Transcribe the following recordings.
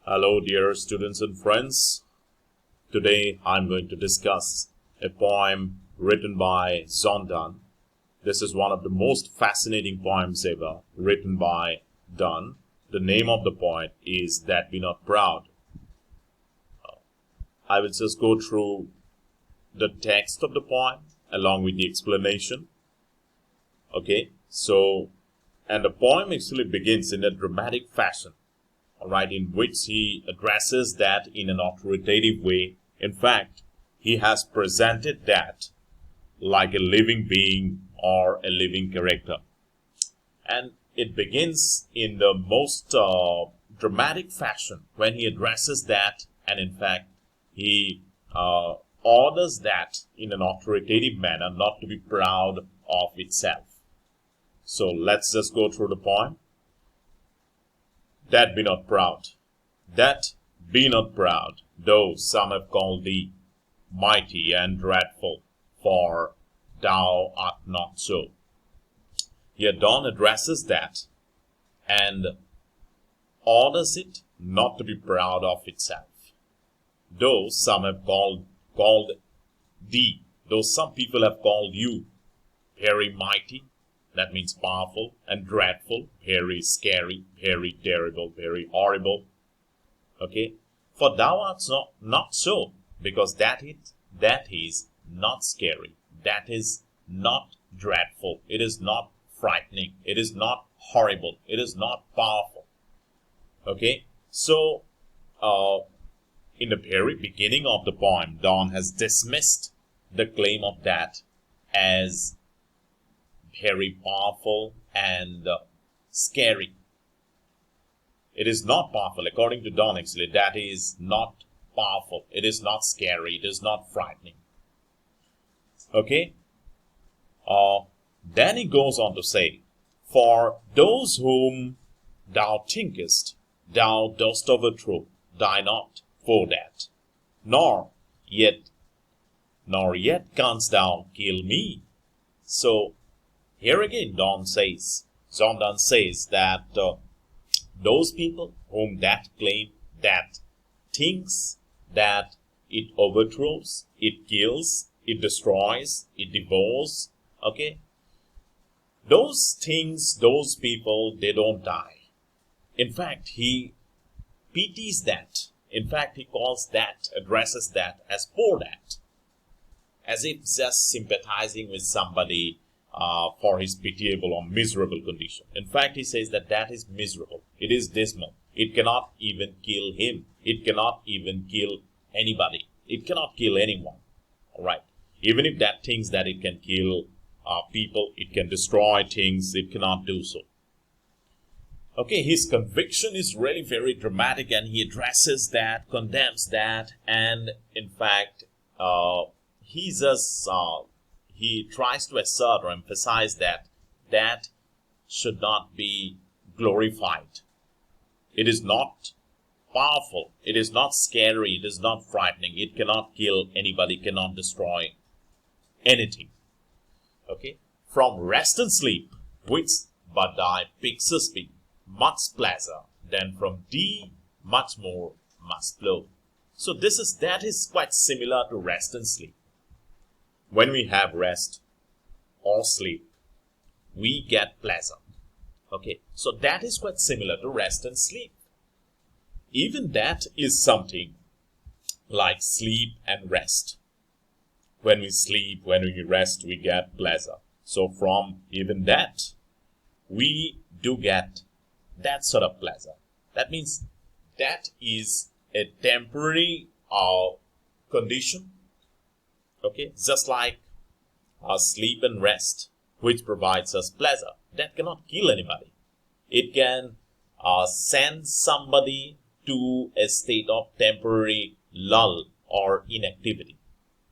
Hello, dear students and friends. Today I'm going to discuss a poem written by Donne. This is one of the most fascinating poems ever written by Donne. The name of the poem is That Be Not Proud. I will just go through the text of the poem along with the explanation. Okay, and the poem actually begins in a dramatic fashion. Alright, in which he addresses that in an authoritative way. In fact, he has presented that like a living being or a living character. And it begins in the most dramatic fashion when he addresses that, and in fact, he orders that in an authoritative manner, not to be proud of itself. So let's just go through the poem. That be not proud, that be not proud, though some have called thee mighty and dreadful, for thou art not so. Here Donne addresses that and orders it not to be proud of itself. Though some have called thee, though some people have called you very mighty, that means powerful, and dreadful, very scary, very terrible, very horrible. Okay? For thou art not so, because that is not scary. That is not dreadful. It is not frightening. It is not horrible. It is not powerful. Okay? So, in the very beginning of the poem, Donne has dismissed the claim of that as very powerful and scary. It is not powerful, according to Donne, actually. That is not powerful. It is not scary. It is not frightening. Okay? Then he goes on to say, for those whom thou thinkest thou dost overthrow, die not for that, nor yet canst thou kill me. So, here again, Donne says that those people whom that claim, that thinks that it overthrows, it kills, it destroys, it devours, okay? Those things, those people, they don't die. In fact, he pities that. In fact, he calls that, addresses that as poor that. As if just sympathizing with somebody for his pitiable or miserable condition. In fact, he says that is miserable. It is dismal. It cannot even kill him. It cannot even kill anybody. It cannot kill anyone. All right. Even if that thinks that it can kill people, it can destroy things, it cannot do so. Okay, his conviction is really very dramatic, and he addresses that, condemns that, and in fact, he tries to assert or emphasize that should not be glorified. It is not powerful. It is not scary. It is not frightening. It cannot kill anybody, cannot destroy anything. Okay? From rest and sleep, which but thy pixels be, much pleasure, than from thee much more must flow. So that is quite similar to rest and sleep. When we have rest or sleep, we get pleasure. Okay, so that is quite similar to rest and sleep. Even that is something like sleep and rest. When we sleep, when we rest, we get pleasure. So from even that, we do get that sort of pleasure. That means that is a temporary condition. Okay, just like sleep and rest, which provides us pleasure, that cannot kill anybody. It can send somebody to a state of temporary lull or inactivity,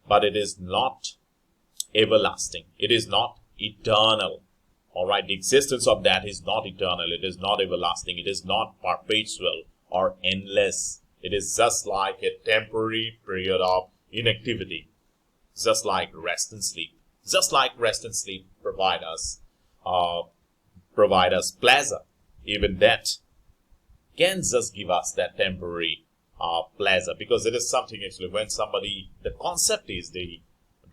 but it is not everlasting. It is not eternal. All right, the existence of that is not eternal. It is not everlasting. It is not perpetual or endless. It is just like a temporary period of inactivity. Just like rest and sleep. Just like rest and sleep provide us pleasure. Even that can just give us that temporary pleasure, because it is something actually when somebody, the concept is the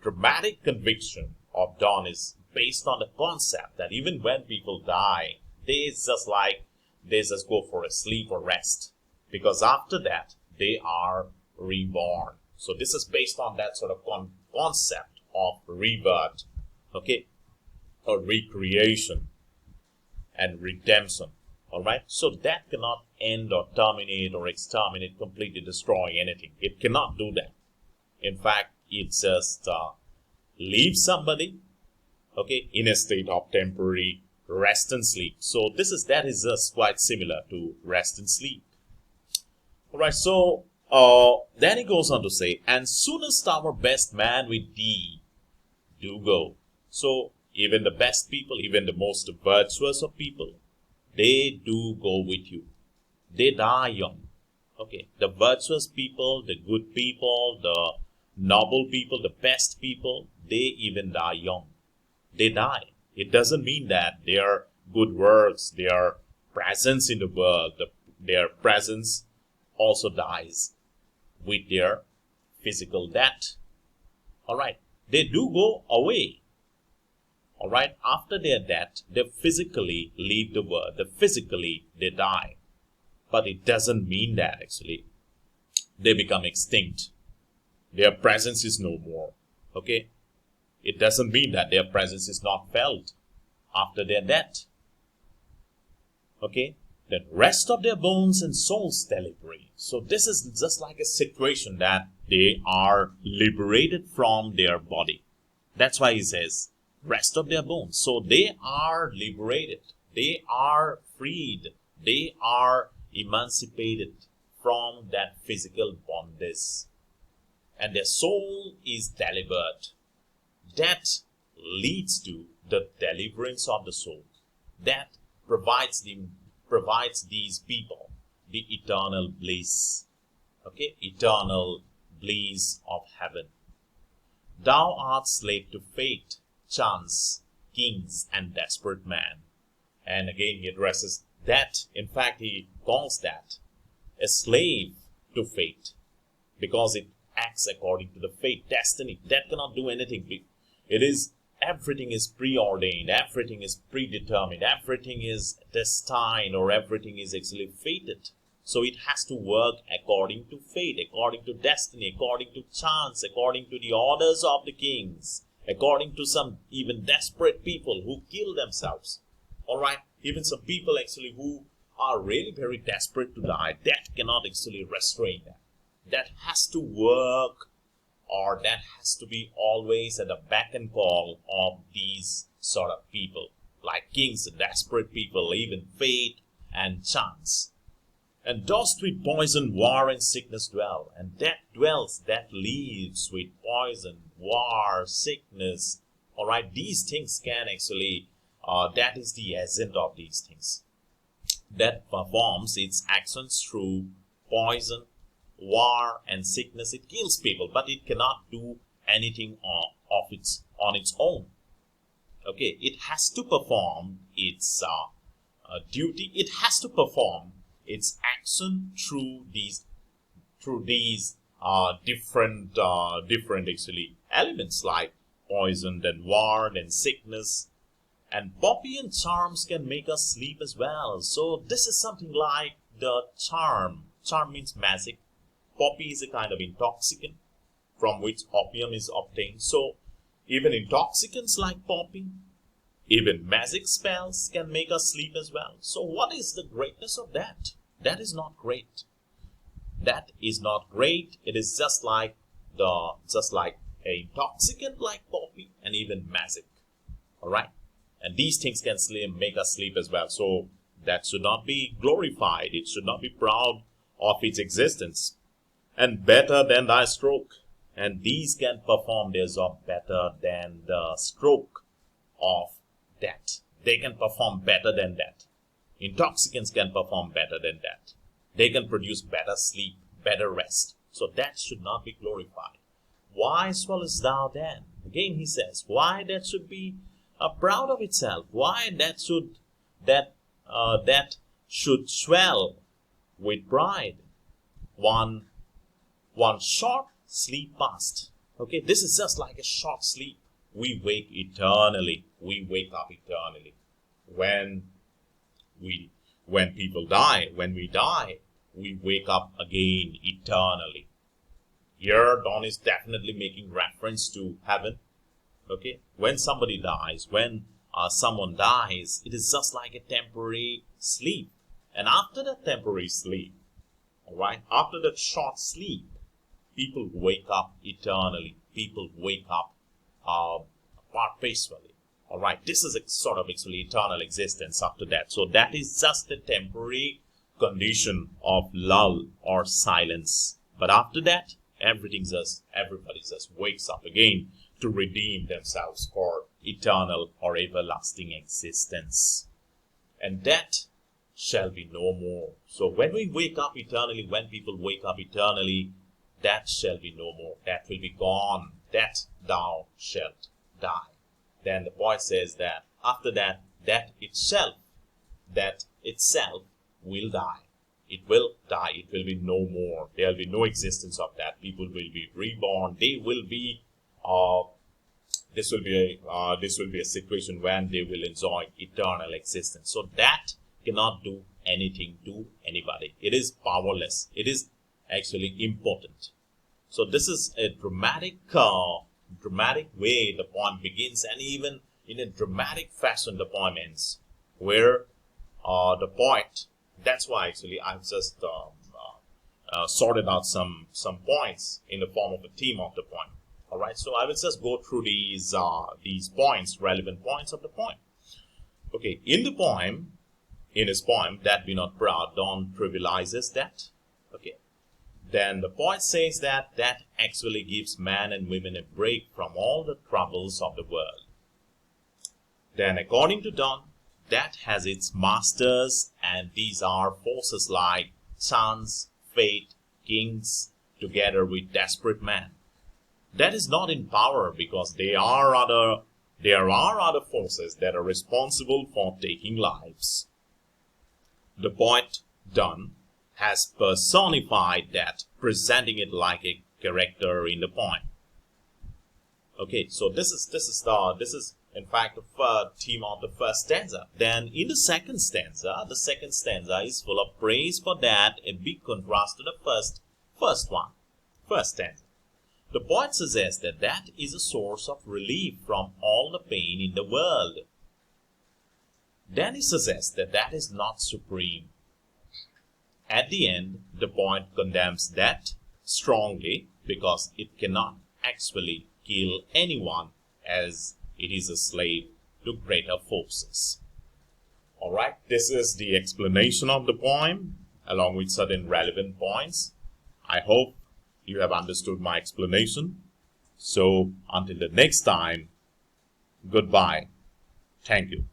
dramatic conviction of Donne is based on the concept that even when people die, they just go for a sleep or rest, because after that they are reborn. So this is based on that sort of concept of rebirth, okay, or recreation and redemption. All right, so that cannot end or terminate or exterminate, completely destroy anything. It cannot do that. In fact, it just leaves somebody, okay, in a state of temporary rest and sleep. So that is just quite similar to rest and sleep. All right, so then he goes on to say, and soonest our best man with thee do go. So even the best people, even the most virtuous of people, they do go with you. They die young. Okay, the virtuous people, the good people, the noble people, the best people, they even die young. They die. It doesn't mean that their good works, their presence in the world, their presence also dies with their physical death. All right, they do go away. All right, after their death, they physically leave the world. Physically, they die. But it doesn't mean that actually they become extinct. Their presence is no more. Okay? It doesn't mean that their presence is not felt after their death. Okay? The rest of their bones and souls they liberate. So this is just like a situation that they are liberated from their body. That's why he says, rest of their bones. So they are liberated. They are freed. They are emancipated from that physical bondage. And their soul is delivered. That leads to the deliverance of the soul. That provides these people the eternal bliss. Okay? Eternal bliss of heaven. Thou art slave to fate, chance, kings, and desperate man. And again he addresses that. In fact, he calls that a slave to fate, because it acts according to the fate, destiny. That cannot do anything. Everything is preordained, everything is predetermined, everything is destined, or everything is actually fated. So it has to work according to fate, according to destiny, according to chance, according to the orders of the kings, according to some even desperate people who kill themselves. Alright, even some people actually who are really very desperate to die, that cannot actually restrain that. That has to work, or that has to be always at the beck and call of these sort of people, like kings and desperate people, even fate and chance. And dost with poison, war, and sickness dwell. And that dwells, that lives with poison, war, sickness. Alright, these things can actually, that is the essence of these things. That performs its actions through poison, war, and sickness. It kills people, but it cannot do anything on its own. Okay, it has to perform its duty. It has to perform its action through these different actually elements like poison, then war, then sickness. And poppy and charms can make us sleep as well. So this is something like the charm. Charm means magic. Poppy is a kind of intoxicant from which opium is obtained. So even intoxicants like poppy, even magic spells can make us sleep as well. So what is the greatness of that? That is not great. That is not great. It is just like an intoxicant like poppy and even magic. Alright? And these things can make us sleep as well. So that should not be glorified. It should not be proud of its existence. And better than thy stroke. And these can perform their job better than the stroke of that. They can perform better than that. Intoxicants can perform better than that. They can produce better sleep, better rest. So that should not be glorified. Why swellest thou then? Again he says, why that should be proud of itself? Why that should swell with pride. One short sleep past. Okay, this is just like a short sleep. We wake eternally. We wake up eternally. When people die, when we die, we wake up again eternally. Here, Donne is definitely making reference to heaven. Okay, when somebody dies, when someone dies, it is just like a temporary sleep. And after that temporary sleep, all right, after that short sleep, people wake up eternally. People wake up perpetually. All right, this is a sort of actually eternal existence after that. So that is just a temporary condition of lull or silence. But after that, everybody just wakes up again to redeem themselves for eternal or everlasting existence. And that shall be no more. So when we wake up eternally, when people wake up eternally, that shall be no more. That will be gone. That thou shalt die. Then the poet says that after that, that itself will die. It will die. It will be no more. There will be no existence of that. People will be reborn. They will be. This will be a situation when they will enjoy eternal existence. So that cannot do anything to anybody. It is powerless. It is actually impotent. So this is a dramatic way the poem begins, and even in a dramatic fashion the poem ends, where the poet. That's why actually I've just sorted out some points in the form of a theme of the poem. All right, so I will just go through these points, relevant points of the poem. Okay, in his poem, That Be Not Proud, Donne trivializes that. Okay, then the poet says that actually gives man and women a break from all the troubles of the world. Then, according to Donne, that has its masters, and these are forces like chance, fate, kings, together with desperate men. That is not in power because there are other forces that are responsible for taking lives. The poet Donne has personified that, presenting it like a character in the poem. Okay, so this is in fact the theme of the first stanza. Then in the second stanza is full of praise for that, a big contrast to the first stanza. The poet suggests that is a source of relief from all the pain in the world. Then he suggests that is not supreme. At the end, the poet condemns that strongly because it cannot actually kill anyone, as it is a slave to greater forces. Alright, this is the explanation of the poem along with certain relevant points. I hope you have understood my explanation. So until the next time, goodbye. Thank you.